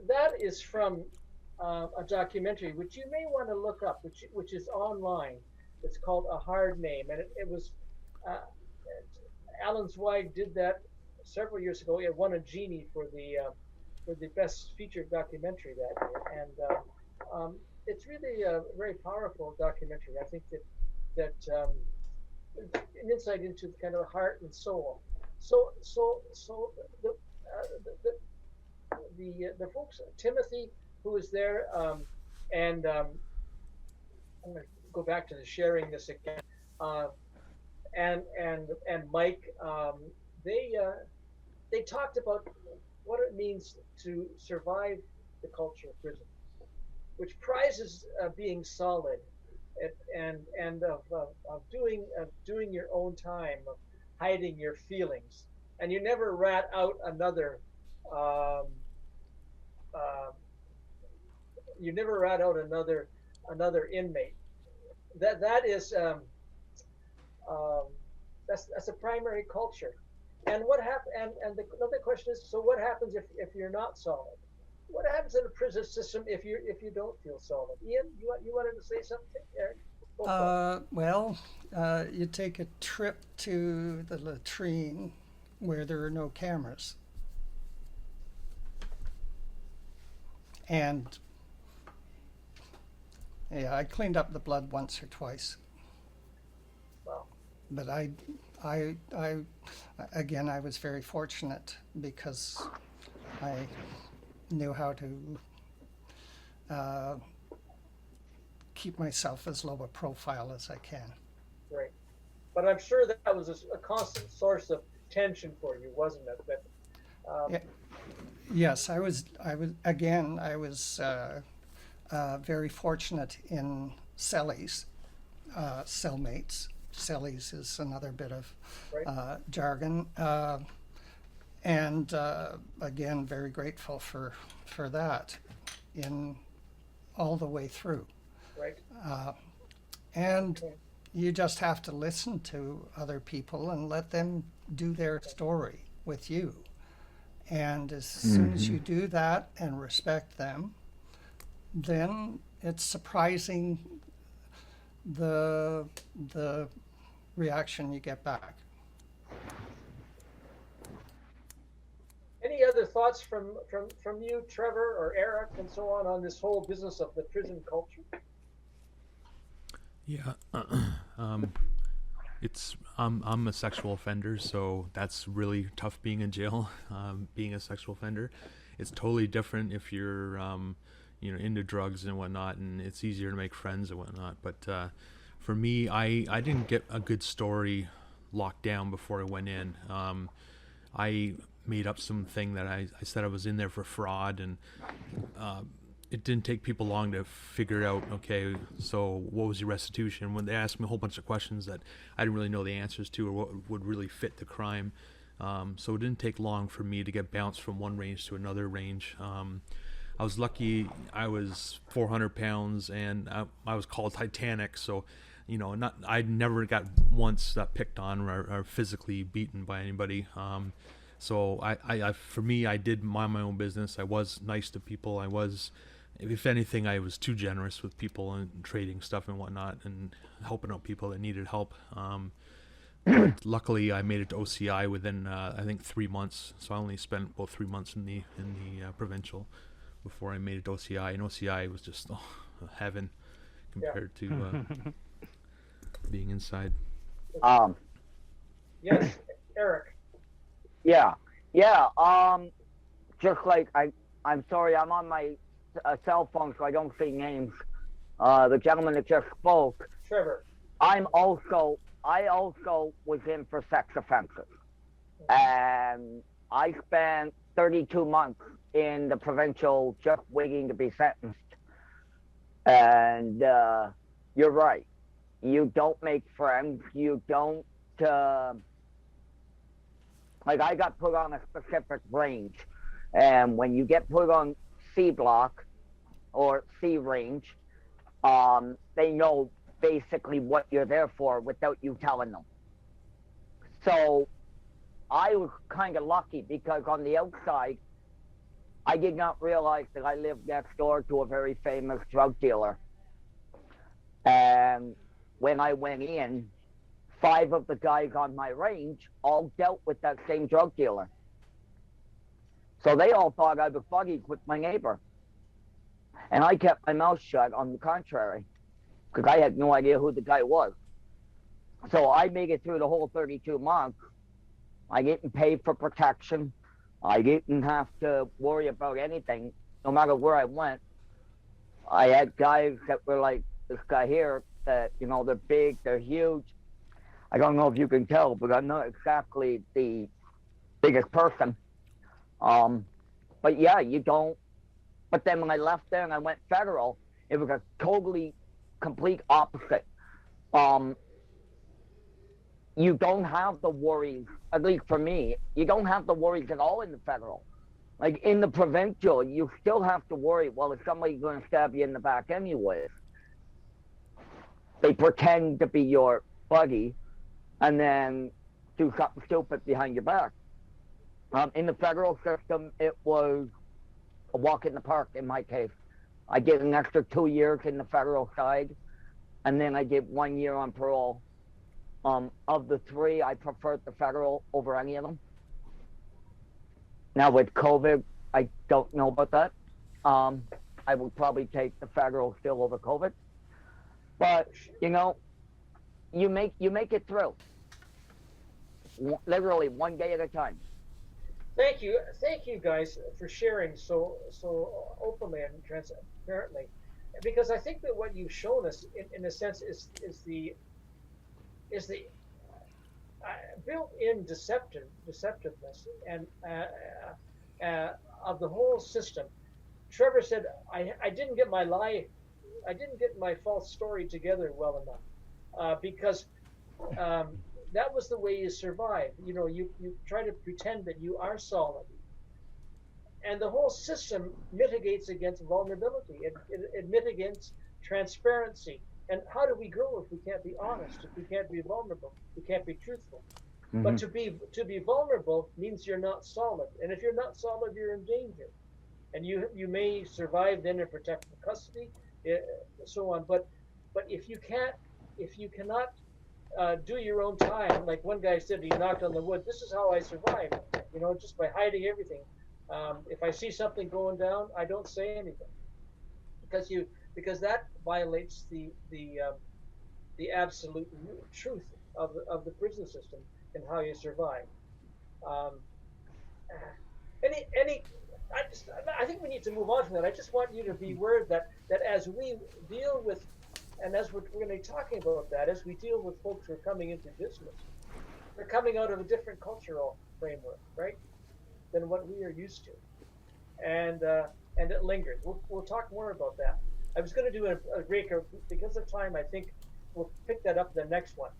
That is from a documentary which you may want to look up, which is online. It's called A Hard Name, and it was uh, Alan Zweig did that several years ago. It won a Genie for the best featured documentary that year, and it's really a very powerful documentary. I think that an insight into kind of the heart and soul. So the folks, Timothy, who was there, and I'm going to go back to the sharing this again, uh, and Mike, they talked about what it means to survive the culture of prison, which prizes being solid, and of doing your own time, of hiding your feelings, and you never rat out um, uh, another inmate. That is um, that's a primary culture. And what happen? And the other question is, so what happens if you're not solid? What happens in a prison system if you don't feel solid? Ian, you wanted to say something? Eric, go for it. Well, you take a trip to the latrine where there are no cameras, and yeah, I cleaned up the blood once or twice, Well, but I, again, I was very fortunate because I knew how to uh, keep myself as low a profile as I can. great. But I'm sure that was a constant source of tension for you, wasn't it? That Yeah, yes, I was again. I was very fortunate in cellies, cellmates. Cellies is another bit of right, jargon, and again, very grateful for that in all the way through. right. And Okay. you just have to listen to other people and let them do their story with you. And as soon as you do that and respect them, then it's surprising the the reaction you get back. Any other thoughts from you, Trevor or Eric, and so on this whole business of the prison culture? Yeah, it's I'm a sexual offender, so that's really tough being in jail. Being a sexual offender, it's totally different if you're into drugs and whatnot, and it's easier to make friends and whatnot. But for me, I didn't get a good story locked down before I went in. I made up something that I said I was in there for fraud, and it didn't take people long to figure out, okay, so what was your restitution? When they asked me a whole bunch of questions that I didn't really know the answers to or what would really fit the crime. So it didn't take long for me to get bounced from one range to another range. I was lucky. I was 400 pounds and I was called Titanic. So, not I never got once picked on or physically beaten by anybody. So for me, I did mind my own business. I was nice to people. If anything, I was too generous with people and trading stuff and whatnot and helping out people that needed help. But luckily, I made it to OCI within I think 3 months. So I only spent about 3 months in the provincial before I made it to OCI. And OCI was just heaven Yeah. compared to being inside. Um, Yes, Eric. yeah, yeah. Just like I'm sorry, I'm on my cell phone, so I don't see names. The gentleman that just spoke, Trevor. I also was in for sex offenses, and I spent 32 months in the provincial just waiting to be sentenced. And you're right. You don't make friends. You don't. Like, I got put on a specific range, and when you get put on C block or C range, they know basically what you're there for without you telling them. So I was kind of lucky because on the outside, I did not realize that I lived next door to a very famous drug dealer. And when I went in, 5 of the guys on my range all dealt with that same drug dealer. So they all thought I was buddies with my neighbor. And I kept my mouth shut, on the contrary, because I had no idea who the guy was. So I made it through the whole 32 months. I didn't pay for protection. I didn't have to worry about anything, no matter where I went. I had guys that were like this guy here that, you know, they're big, they're huge. I don't know if you can tell, but I'm not exactly the biggest person. But yeah, you don't. But then when I left there and I went federal, it was a totally complete opposite. You don't have the worries, at least for me, you don't have the worries at all in the federal. Like in the provincial, you still have to worry, well, is somebody going to stab you in the back anyways? They pretend to be your buddy and then do something stupid behind your back. In the federal system, it was a walk in the park in my case. I did an extra 2 years in the federal side, and then I did 1 year on parole. Of the 3, I preferred the federal over any of them. Now with COVID, I don't know about that. I would probably take the federal still over COVID. But you know, you make it through. Literally 1 day at a time. Thank you guys for sharing so openly and transparently, because I think that what you've shown us, in a sense, is the built-in deceptiveness and of the whole system. Trevor said, I didn't get my false story together well enough, because that was the way you survive. You know, you try to pretend that you are solid, and the whole system mitigates against vulnerability. It mitigates transparency. And how do we grow if we can't be honest? If we can't be vulnerable, we can't be truthful. Mm-hmm. But to be vulnerable means you're not solid, and if you're not solid, you're in danger. And you may survive then in protective custody, so on. But if you cannot do your own time, like one guy said, he knocked on the wood. This is how I survived. You know, just by hiding everything. If I see something going down, I don't say anything, because that violates the absolute truth of the prison system and how you survive. I think we need to move on from that. I just want you to be aware that as we deal with, and as we're going to be talking about that, as we deal with folks who are coming into business, they're coming out of a different cultural framework, right, than what we are used to, and it lingers. We'll talk more about that. I was going to do a break because of time. I think we'll pick that up in the next one.